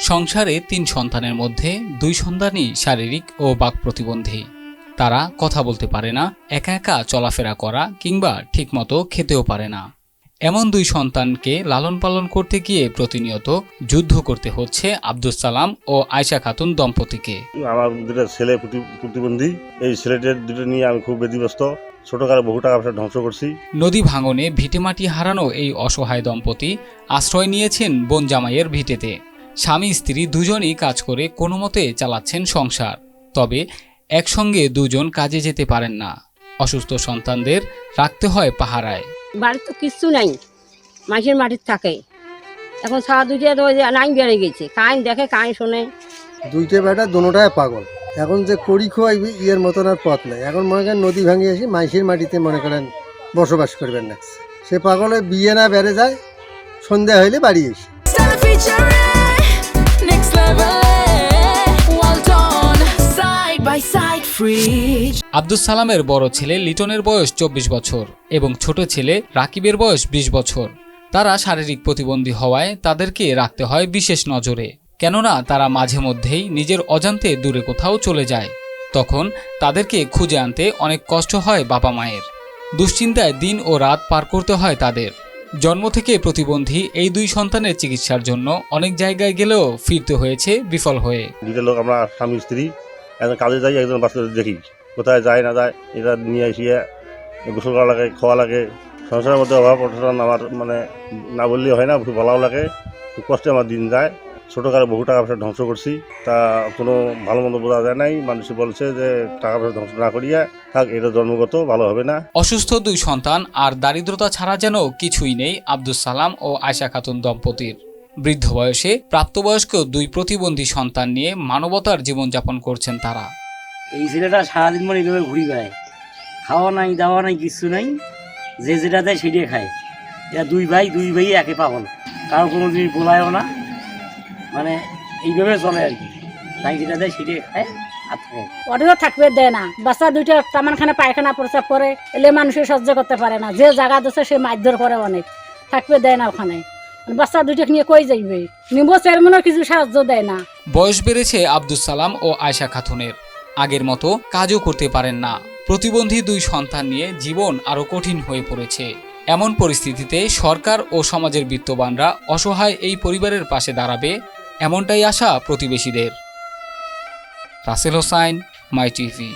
সংসারে ৩ সন্তানের মধ্যে ২ সন্তানই শারীরিক ও বাক প্রতিবন্ধী। তারা কথা বলতে পারে না, একা একা চলাফেরা করা কিংবা ঠিকমতো খেতেও পারে না। এমন ২ সন্তানকে লালন পালন করতে গিয়ে প্রতিনিয়ত যুদ্ধ করতে হচ্ছে আব্দুস সালাম ও আয়েশা খাতুন দম্পতিকে। আমার দুটো ছেলে প্রতিবন্ধী, এই ছেলেদের দুটো নিয়ে আমি খুব ব্যতিব্যস্ত। ছোটকালে বহু টাকা পয়সা ধ্বংস করছি। নদী ভাঙনে ভিটেমাটি হারানো এই অসহায় দম্পতি আশ্রয় নিয়েছেন বোন জামাইয়ের ভিটেতে। স্বামী স্ত্রী দুজনই কাজ করে কোনো মতে চালাচ্ছেন সংসার। তবে একসঙ্গে দুজন কাজে যেতে পারেন না। অসুস্থ সন্তানদের রাখতে হয় পাহারায়। বাড়ির তো কিচ্ছু নাই, মাটির মাটির থাকে। এখন সারা দুইটা তো নাই বেড়ে গেছে, কাইন দেখে কাইন শোনে। দুইটা বেটা দুটাই পাগল। এখন যে করি খোয়াইবি ইয়ের মতন আর পথ নাই। এখন মনে করেন নদী ভাঙিয়ে আসি মাইসের মাটিতে মনে করেন বসবাস করবেন না। সে পাগলে বিয়ে না বেড়ে যায়, সন্ধ্যা হইলে বাড়ি এসে। আব্দুস সালামের বড় ছেলে লিটনের বয়স ২৪ বছর এবং ছোট ছেলে রাকিবের বয়স ২০ বছর। তারা শারীরিক প্রতিবন্ধী হওয়ায় তাদেরকে রাখতে হয় বিশেষ নজরে, কেননা তারা মাঝে মধ্যেই নিজের অজান্তে দূরে কোথাও চলে যায়। তখন তাদেরকে খুঁজে আনতে অনেক কষ্ট হয় বাবা মায়ের। দুশ্চিন্তায় দিন ও রাত পার করতে হয় তাদের। জন্ম থেকে প্রতিবন্ধী এই ২ সন্তানের চিকিৎসার জন্য অনেক জায়গায় গেলেও ফিরতে হয়েছে বিফল হয়ে। দুটো লোক আমরা স্বামী স্ত্রী, একজন কাজে যাই, একজন বাচ্চাদের দেখি কোথায় যায় না যায়। এটা নিয়ে এসিয়ে গোসল করা লাগে, খাওয়া লাগে। সংসারের মধ্যে অভাব অনটন আমার মানে না বললেই হয় না, বলাও লাগে। খুব কষ্টে আমার দিন যায়। ছোটোকালে বহু টাকা পয়সা ধ্বংস করছি, তা কোনো ভালো মন্দ বোঝা যায় নাই। মানুষ বলছে যে টাকা পয়সা ধ্বংস না করিয়া থাক, এটা জন্মগত, ভালো হবে না। অসুস্থ ২ সন্তান আর দারিদ্রতা ছাড়া যেন কিছুই নেই আব্দুস সালাম ও আয়েশা খাতুন দম্পতির। বৃদ্ধ বয়সে প্রাপ্তবয়স্ক ২ প্রতিবন্ধী সন্তান নিয়ে মানবতার জীবনযাপন করছেন তারা। এই ছেলেটা সারাদিন মানে এইভাবে ঘুরি বেড়ায়, খাওয়া নাই দাওয়া নাই কিচ্ছু নাই, যে যেটা দেয় সেটাই খায়। এরা দুই ভাই একে পাগল, কারো কোনো জিনিস বলায়ও না, মানে এইভাবে চলে আর কি। তাই যেটা দেয় সেটাই খায় আর থাকে। ওটিও থাকবে দেয় না। বাচ্চা দুইটা তামানখানে পায়খানা প্রস্রাব করে এলে মানুষের সহ্য করতে পারে না। যে জায়গা দিচ্ছে সে মারধর করে অনেক, থাকবে দেয় না ওখানে। বাচ্চা দুইটা নিয়ে কই যাইবে, নিম্ব চেয়ারম্যানও কিছু সাহায্য দেয় না। বয়স বেড়েছে আব্দুস সালাম ও আয়েশা খাতুনের, আগের মতো কাজও করতে পারেন না। প্রতিবন্ধী ২ সন্তান নিয়ে জীবন আরও কঠিন হয়ে পড়েছে। এমন পরিস্থিতিতে সরকার ও সমাজের বিত্তবানরা অসহায় এই পরিবারের পাশে দাঁড়াবে, এমনটাই আশা প্রতিবেশীদের। রাসেল হোসাইন, মাই টিভি।